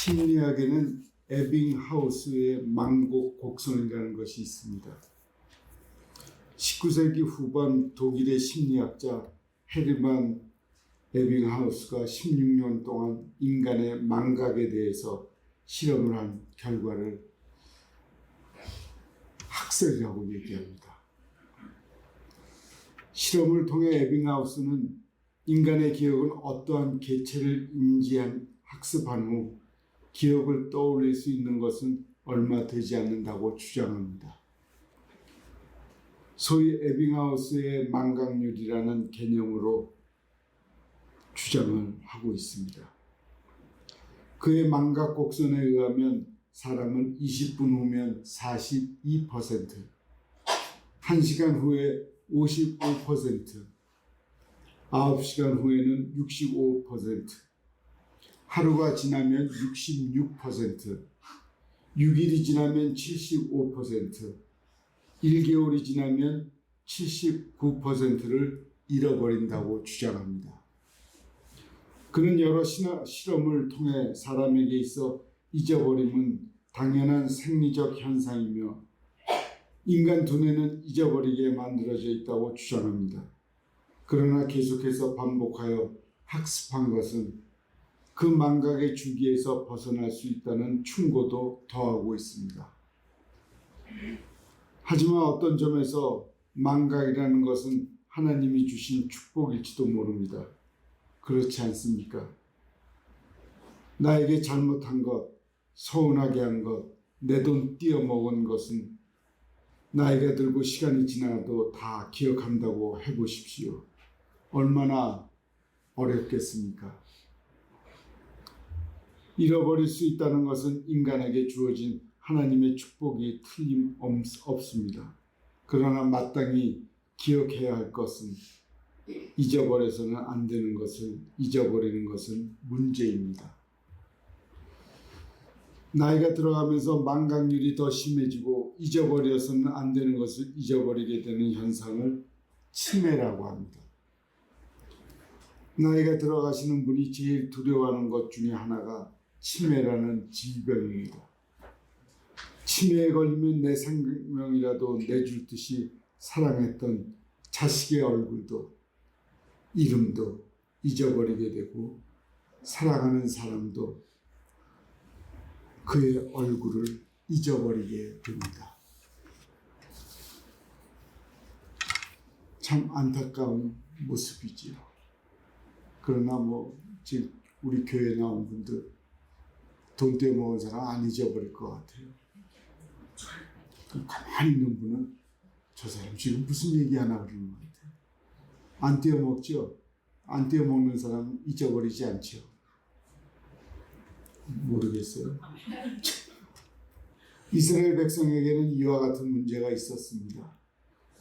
심리학에는 에빙하우스의 망곡 곡선이라는 것이 있습니다. 19세기 후반 독일의 심리학자 헤르만 에빙하우스가 16년 동안 인간의 망각에 대해서 실험을 한 결과를 학설이라고 얘기합니다. 실험을 통해 에빙하우스는 인간의 기억은 어떠한 개체를 인지한 학습한 후 기억을 떠올릴 수 있는 것은 얼마 되지 않는다고 주장합니다. 소위 에빙하우스의 망각률이라는 개념으로 주장을 하고 있습니다. 그의 망각 곡선에 의하면 사람은 20분 후면 42%, 1시간 후에 55%, 9시간 후에는 65%, 하루가 지나면 66%, 6일이 지나면 75%, 1개월이 지나면 79%를 잃어버린다고 주장합니다. 그는 여러 실험을 통해 사람에게 있어 잊어버림은 당연한 생리적 현상이며 인간 두뇌는 잊어버리게 만들어져 있다고 주장합니다. 그러나 계속해서 반복하여 학습한 것은 그 망각의 주기에서 벗어날 수 있다는 충고도 더하고 있습니다. 하지만 어떤 점에서 망각이라는 것은 하나님이 주신 축복일지도 모릅니다. 그렇지 않습니까? 나에게 잘못한 것, 서운하게 한 것, 내 돈 띄어먹은 것은 나이가 들고 시간이 지나도 다 기억한다고 해보십시오. 얼마나 어렵겠습니까? 잃어버릴 수 있다는 것은 인간에게 주어진 하나님의 축복이 틀림없습니다. 그러나 마땅히 기억해야 할 것은 잊어버려서는 안 되는 것을 잊어버리는 것은 문제입니다. 나이가 들어가면서 망각률이 더 심해지고 잊어버려서는 안 되는 것을 잊어버리게 되는 현상을 치매라고 합니다. 나이가 들어가시는 분이 제일 두려워하는 것 중에 하나가 치매라는 질병입니다. 치매에 걸리면 내 생명이라도 내줄 듯이 사랑했던 자식의 얼굴도 이름도 잊어버리게 되고 사랑하는 사람도 그의 얼굴을 잊어버리게 됩니다. 참 안타까운 모습이지요. 그러나 지금 우리 교회에 나온 분들 돈 떼어먹은 사람 안 잊어버릴 것 같아요. 가만히 있는 분은 저 사람 지금 무슨 얘기하나 그러는 것 같아요. 안 떼어먹죠? 안 떼어먹는 사람 잊어버리지 않죠? 모르겠어요. 이스라엘 백성에게는 이와 같은 문제가 있었습니다.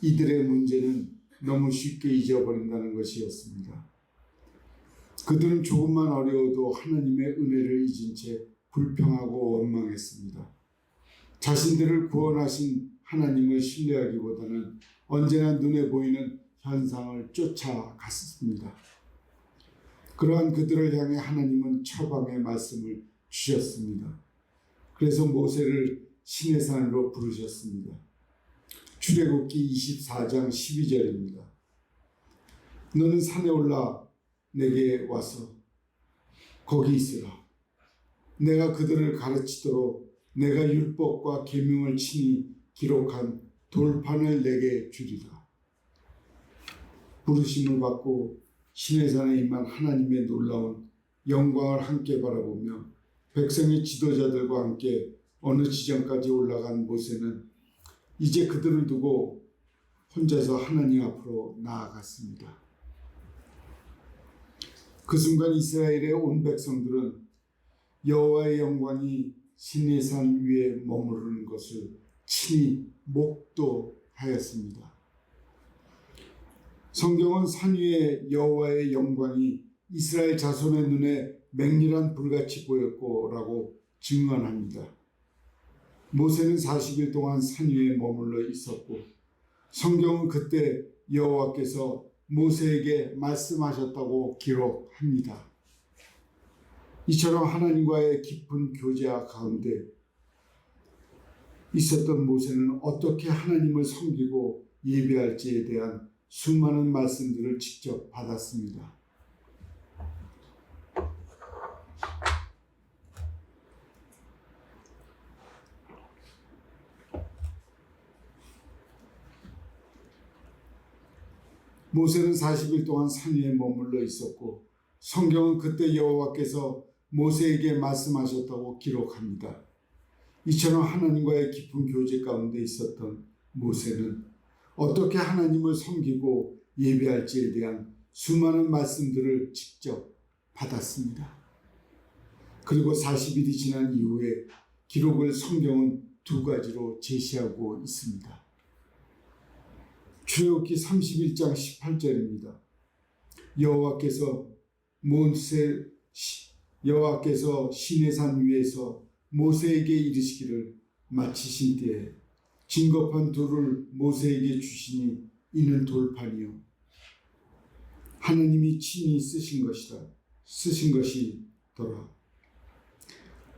이들의 문제는 너무 쉽게 잊어버린다는 것이었습니다. 그들은 조금만 어려워도 하나님의 은혜를 잊은 채 불평하고 원망했습니다. 자신들을 구원하신 하나님을 신뢰하기보다는 언제나 눈에 보이는 현상을 쫓아갔습니다. 그러한 그들을 향해 하나님은 처방의 말씀을 주셨습니다. 그래서 모세를 시내산으로 부르셨습니다. 출애굽기 24장 12절입니다. 너는 산에 올라 내게 와서 거기 있으라. 내가 그들을 가르치도록 내가 율법과 계명을 친히 기록한 돌판을 내게 주리라. 부르심을 받고 시내산에 임한 하나님의 놀라운 영광을 함께 바라보며 백성의 지도자들과 함께 어느 지점까지 올라간 모세는 이제 그들을 두고 혼자서 하나님 앞으로 나아갔습니다. 그 순간 이스라엘의 온 백성들은 여호와의 영광이 시내산 위에 머무르는 것을 친히 목도하였습니다. 성경은 산 위에 여호와의 영광이 이스라엘 자손의 눈에 맹렬한 불같이 보였고라고 증언합니다. 모세는 40일 동안 산 위에 머물러 있었고 성경은 그때 여호와께서 모세에게 말씀하셨다고 기록합니다. 이처럼 하나님과의 깊은 교제 가운데 있었던 모세는 어떻게 하나님을 섬기고 예배할지에 대한 수많은 말씀들을 직접 받았습니다. 모세는 40일 동안 산 위에 머물러 있었고 성경은 그때 여호와께서 모세에게 말씀하셨다고 기록합니다. 이처럼 하나님과의 깊은 교제 가운데 있었던 모세는 어떻게 하나님을 섬기고 예배할지에 대한 수많은 말씀들을 직접 받았습니다. 그리고 40일이 지난 이후에 기록을 성경은 두 가지로 제시하고 있습니다. 출애굽기 31장 18절입니다. 여호와께서 시내산 위에서 모세에게 이르시기를 마치신 때에 진겁한 돌을 모세에게 주시니 이는 돌판이요 하나님이 친히 쓰신 것이더라.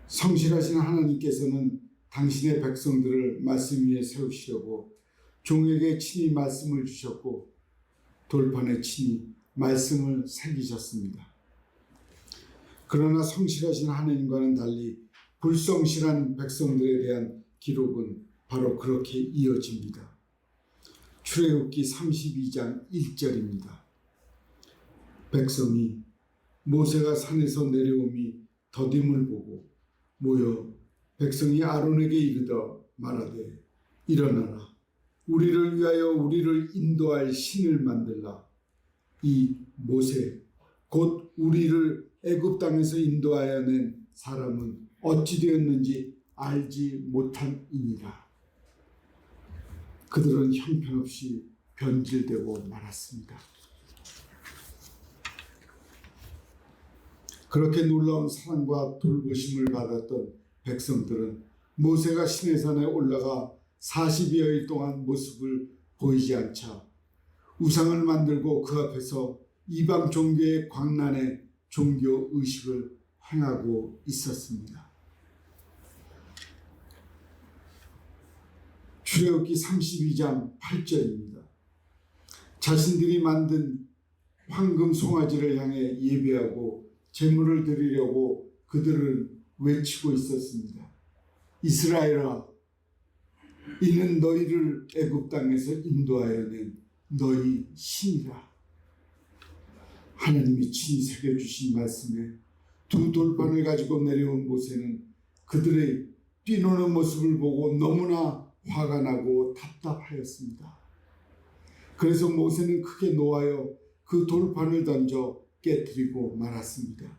성실하신 하나님께서는 당신의 백성들을 말씀 위에 세우시려고 종에게 친히 말씀을 주셨고 돌판에 친히 말씀을 새기셨습니다. 그러나 성실하신 하나님과는 달리 불성실한 백성들에 대한 기록은 바로 그렇게 이어집니다. 출애굽기 32장 1절입니다. 백성이 모세가 산에서 내려옴이 더딤을 보고 모여 백성이 아론에게 이르러 말하되 일어나라 우리를 위하여 우리를 인도할 신을 만들라. 이 모세 곧 우리를 애굽 땅에서 인도하여 낸 사람은 어찌 되었는지 알지 못함이니라. 그들은 형편없이 변질되고 말았습니다. 그렇게 놀라운 사랑과 돌보심을 받았던 백성들은 모세가 시내산에 올라가 40여일 동안 모습을 보이지 않자 우상을 만들고 그 앞에서 이방 종교의 광란의 종교 의식을 행하고 있었습니다. 출애굽기 32장 8절입니다. 자신들이 만든 황금 송아지를 향해 예배하고 제물을 드리려고 그들은 외치고 있었습니다. 이스라엘아, 이는 너희를 애굽 땅에서 인도하여 낸 너희 신이라. 하나님이 친히 새겨주신 말씀에 두 돌판을 가지고 내려온 모세는 그들의 뛰노는 모습을 보고 너무나 화가 나고 답답하였습니다. 그래서 모세는 크게 노하여 그 돌판을 던져 깨뜨리고 말았습니다.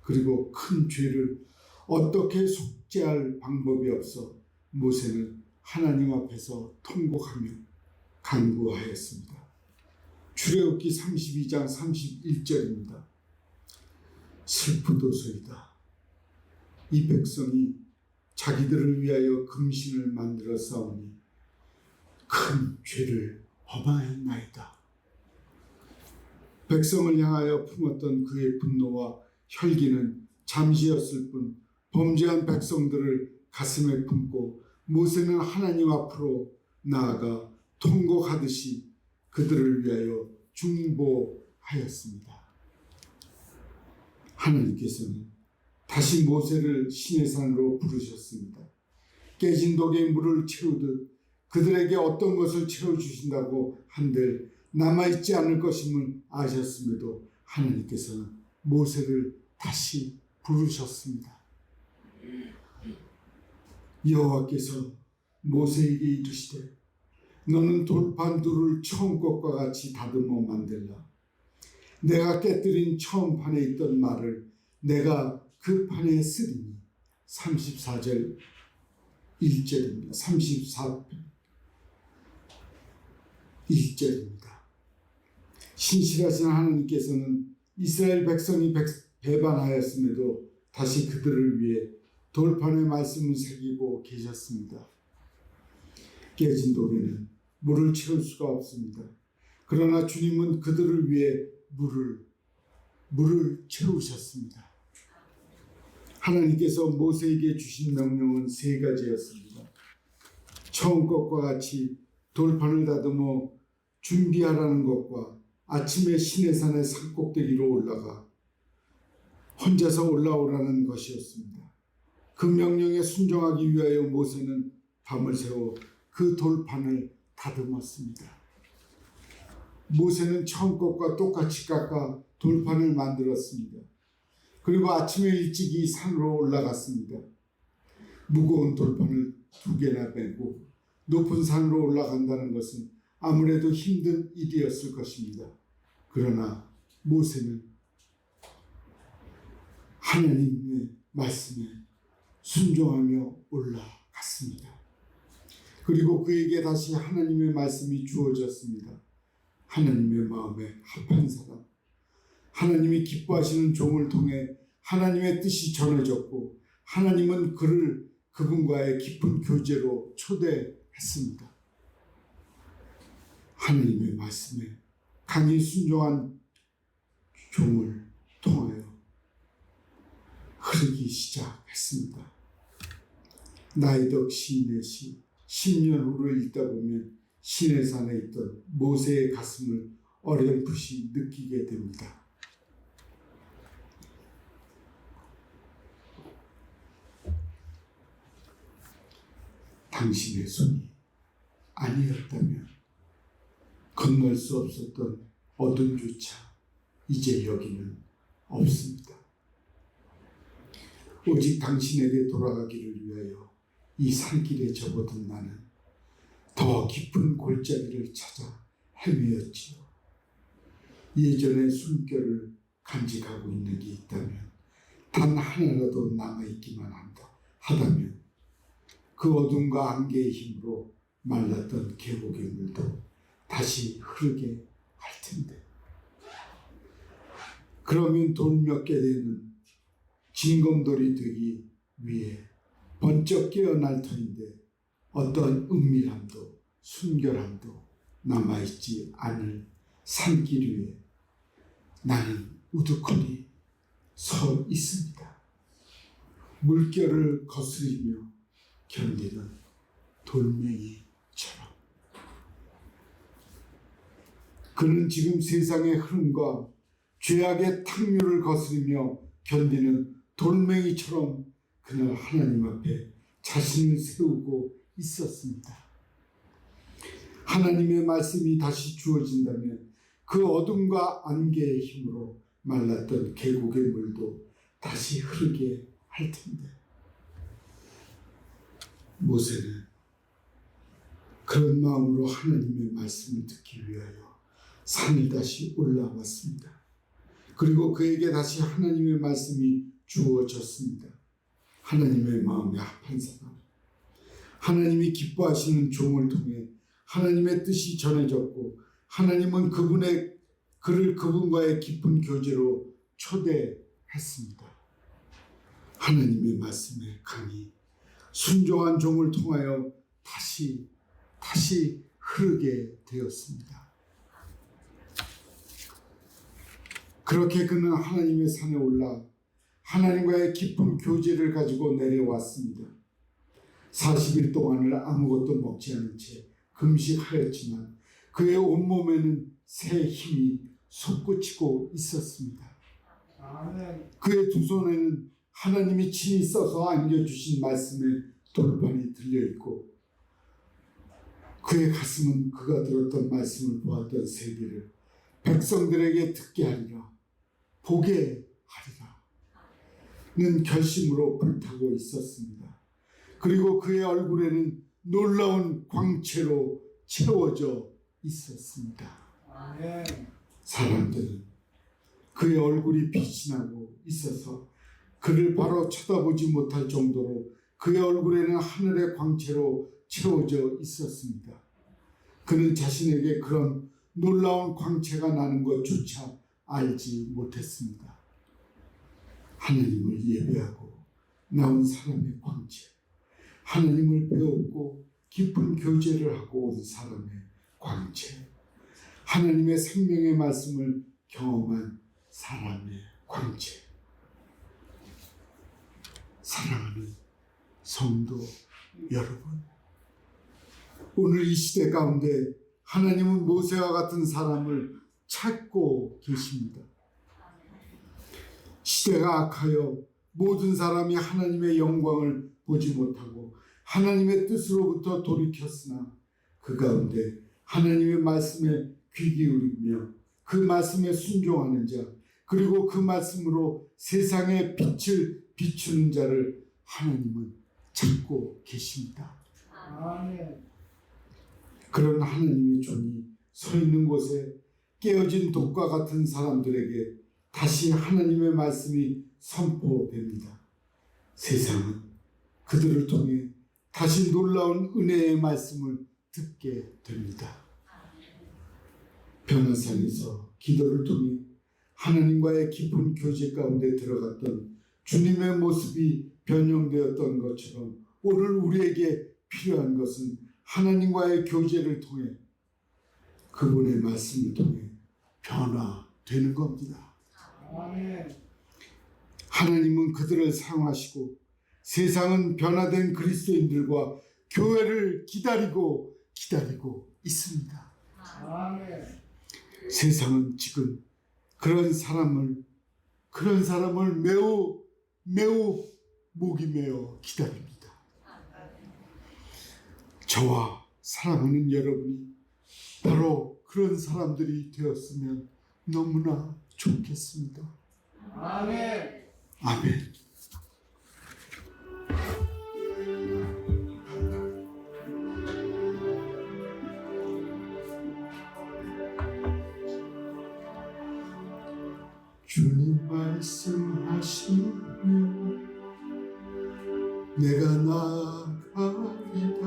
그리고 큰 죄를 어떻게 속죄할 방법이 없어 모세는 하나님 앞에서 통곡하며 간구하였습니다. 출애굽기 32장 31절입니다. 슬프도소이다. 이 백성이 자기들을 위하여 금신을 만들어 싸우니 큰 죄를 범하였나이다. 백성을 향하여 품었던 그의 분노와 혈기는 잠시였을 뿐 범죄한 백성들을 가슴에 품고 모세는 하나님 앞으로 나아가 통곡하듯이 그들을 위하여 중보하였습니다. 하나님께서는 다시 모세를 시내산으로 부르셨습니다. 깨진 독에 물을 채우듯 그들에게 어떤 것을 채워주신다고 한들 남아있지 않을 것임을 아셨음에도 하나님께서는 모세를 다시 부르셨습니다. 여호와께서 모세에게 이르시되 너는 돌판 둘을 처음 것과 같이 다듬어 만들라. 내가 깨뜨린 처음 판에 있던 말을 내가 그 판에 쓰리니. 34절 1절입니다. 34편 1절입니다. 신실하신 하나님께서는 이스라엘 백성이 배반하였음에도 다시 그들을 위해 돌판에 말씀을 새기고 계셨습니다. 깨진 독에는 물을 채울 수가 없습니다. 그러나 주님은 그들을 위해 물을 채우셨습니다. 하나님께서 모세에게 주신 명령은 세 가지였습니다. 처음 것과 같이 돌판을 다듬어 준비하라는 것과 아침에 시내산의 산꼭대기로 올라가 혼자서 올라오라는 것이었습니다. 그 명령에 순종하기 위하여 모세는 밤을 새워 그 돌판을 다듬었습니다. 모세는 처음 것과 똑같이 깎아 돌판을 만들었습니다. 그리고 아침에 일찍이 산으로 올라갔습니다. 무거운 돌판을 2개나 메고 높은 산으로 올라간다는 것은 아무래도 힘든 일이었을 것입니다. 그러나 모세는 하나님의 말씀에 순종하며 올라갔습니다. 그리고 그에게 다시 하나님의 말씀이 주어졌습니다. 하나님의 마음에 합한 사람, 하나님이 기뻐하시는 종을 통해 하나님의 뜻이 전해졌고 하나님은 그를 그분과의 깊은 교제로 초대했습니다. 하나님의 말씀에 강히 순종한 종을 통하여 흐르기 시작했습니다. 나이덕 시인의 시 10년 후를 읽다 보면 시내산에 있던 모세의 가슴을 어렴풋이 느끼게 됩니다. 당신의 손이 아니었다면 건널 수 없었던 어둠조차 이제 여기는 없습니다. 오직 당신에게 돌아가기를 위하여 이 산길에 접어든 나는 더 깊은 골짜기를 찾아 헤매었지요. 예전의 숨결을 간직하고 있는 게 있다면 단 하나라도 남아있기만 하다면 그 어둠과 안개의 힘으로 말랐던 계곡의 물도 다시 흐르게 할 텐데, 그러면 돌 몇 개 되는 징검돌이 되기 위해 번쩍 깨어날 터인데 어떤 은밀함도 순결함도 남아있지 않을 산길 위에 나는 우두커니 서 있습니다. 물결을 거스리며 견디는 돌멩이처럼. 그는 지금 세상의 흐름과 죄악의 탕류를 거스리며 견디는 돌멩이처럼 그날 하나님 앞에 자신을 세우고 있었습니다. 하나님의 말씀이 다시 주어진다면 그 어둠과 안개의 힘으로 말랐던 계곡의 물도 다시 흐르게 할 텐데, 모세는 그런 마음으로 하나님의 말씀을 듣기 위하여 산을 다시 올라왔습니다. 그리고 그에게 다시 하나님의 말씀이 주어졌습니다. 하나님의 마음에 합한 사람, 하나님이 기뻐하시는 종을 통해 하나님의 뜻이 전해졌고 하나님은 그를 그분과의 깊은 교제로 초대했습니다. 하나님의 말씀에 강히 순종한 종을 통하여 다시 흐르게 되었습니다. 그렇게 그는 하나님의 산에 올라 하나님과의 깊은 교제를 가지고 내려왔습니다. 40일 동안을 아무것도 먹지 않은 채 금식하였지만 그의 온몸에는 새 힘이 솟구치고 있었습니다. 그의 두 손에는 하나님이 친히 써서 안겨주신 말씀의 돌판이 들려있고 그의 가슴은 그가 들었던 말씀을 보았던 세계를 백성들에게 듣게 하리라, 보게 하리라 는 결심으로 불타고 있었습니다. 그리고 그의 얼굴에는 놀라운 광채로 채워져 있었습니다. 사람들은 그의 얼굴이 빛이 나고 있어서 그를 바로 쳐다보지 못할 정도로 그의 얼굴에는 하늘의 광채로 채워져 있었습니다. 그는 자신에게 그런 놀라운 광채가 나는 것조차 알지 못했습니다. 하나님을 예배하고 나온 사람의 광채, 하나님을 배우고 깊은 교제를 하고 온 사람의 광채, 하나님의 생명의 말씀을 경험한 사람의 광채. 사랑하는 성도 여러분, 오늘 이 시대 가운데 하나님은 모세와 같은 사람을 찾고 계십니다. 시대가 악하여 모든 사람이 하나님의 영광을 보지 못하고 하나님의 뜻으로부터 돌이켰으나 그 가운데 하나님의 말씀에 귀 기울이며 그 말씀에 순종하는 자, 그리고 그 말씀으로 세상의 빛을 비추는 자를 하나님은 찾고 계십니다. 아멘. 그런 하나님의 종이 서 있는 곳에 깨어진 독과 같은 사람들에게 다시 하나님의 말씀이 선포됩니다. 세상은 그들을 통해 다시 놀라운 은혜의 말씀을 듣게 됩니다. 변화산에서 기도를 통해 하나님과의 깊은 교제 가운데 들어갔던 주님의 모습이 변형되었던 것처럼 오늘 우리에게 필요한 것은 하나님과의 교제를 통해 그분의 말씀을 통해 변화되는 겁니다. 하나님은 그들을 사용하시고 세상은 변화된 그리스도인들과 교회를 기다리고 있습니다. 세상은 지금 그런 사람을 매우 목이 메어 기다립니다. 저와 사랑하는 여러분이 바로 그런 사람들이 되었으면 너무나 좋겠습니다. 아멘. 아멘. 주님 말씀하시면 내가 나아가리다.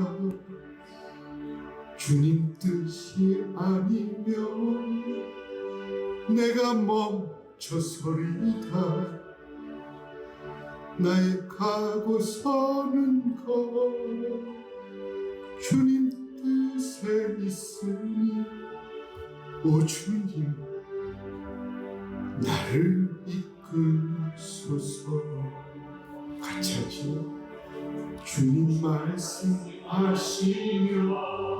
주님 뜻이 아니면 내가 멈춰서리다. 나의 가고서는 것 주님 뜻에 있으니 오 주님 나를 이끌소서. 같이 하지요. 주님 말씀하시며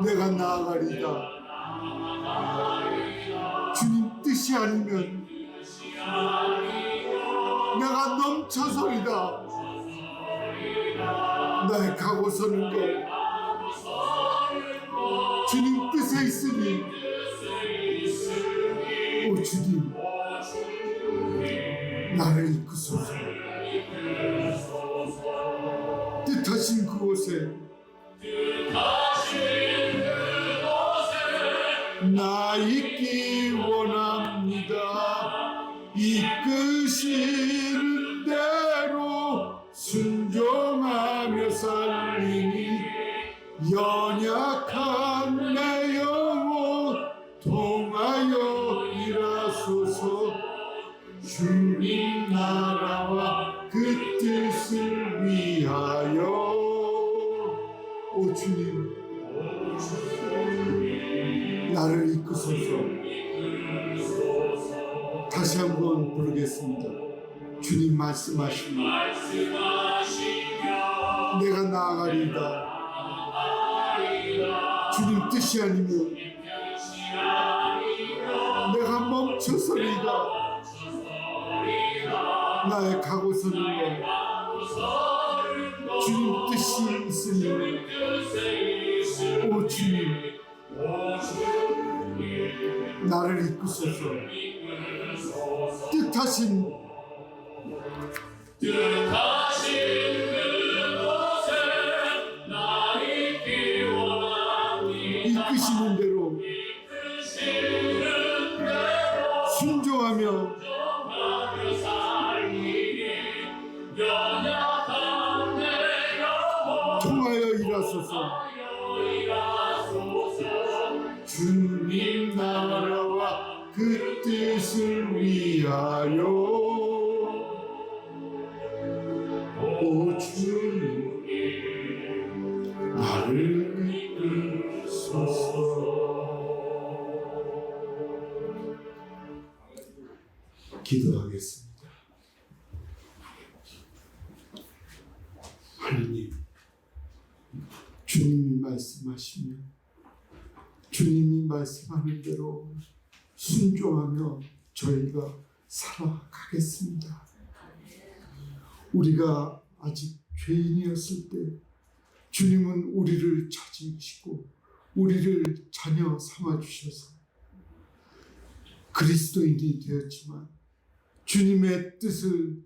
내가 나아가리다. 주님 뜻이 아니면 내가 넘쳐서리다. 나의 가고서는 것 주님 뜻에 있으니 오 주님 나를 이끄소서. 뜻하신 그곳에 나 있기 원합니다. 이끄시는 대로 순종하며 살리니 연약한 내 영혼 통하여 일하소서. 주님 나라와 그 뜻을 위하여 오 주님 나를 이끄소서. 다시 한번 부르겠습니다. 주님 말씀하시며 내가 나아가리이다. 주님 뜻이 아니면 내가 멈춰서리이다. 나의 가고서는 것 주님 뜻이 있으니 오 주님 나를 이끄소서. 뜻하신 그곳에 나 있기 원하니 이끄시는 대로 순종하며 통하여 일하소서. 주님 나라와 그 뜻을 위하여 오 주님 나를 이끌소서. 기도하겠습니다. 기도하시며 주님이 말씀하는 대로 순종하며 저희가 살아가겠습니다. 우리가 아직 죄인이었을 때 주님은 우리를 찾으시고 우리를 자녀 삼아주셔서 그리스도인이 되었지만 주님의 뜻을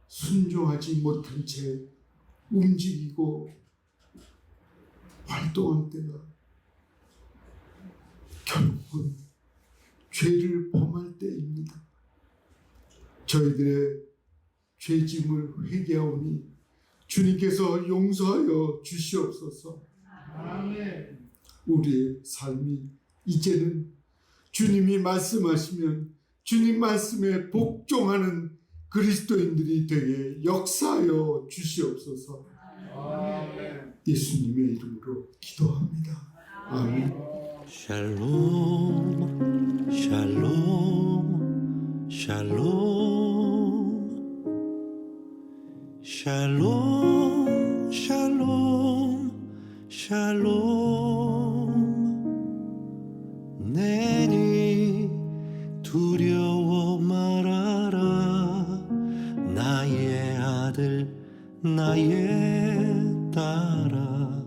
순종하지 못한 채 움직이고 활동할 때가 결국은 죄를 범할 때입니다. 저희들의 죄짐을 회개하오니 주님께서 용서하여 주시옵소서. 아멘. 우리의 삶이 이제는 주님이 말씀하시면 주님 말씀에 복종하는 그리스도인들이 되게 역사하여 주시옵소서. 아멘. 예수님의 이름으로 기도합니다. 아멘. 샬롬 샬롬 샬롬 샬롬 샬롬 샬롬 내니 두려워 말아라 나의 아들 나의 딸아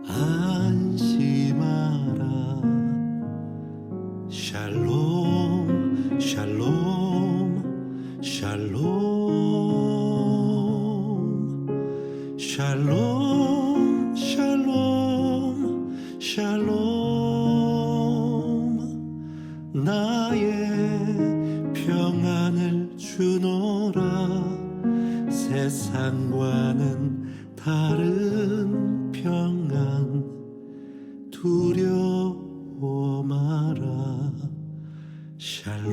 안심하라 샬롬 샬롬 샬롬 샬롬 샬롬 샬롬 나의 평안을 주노라 세상과는 다른 평안 두려워 마라 샬롬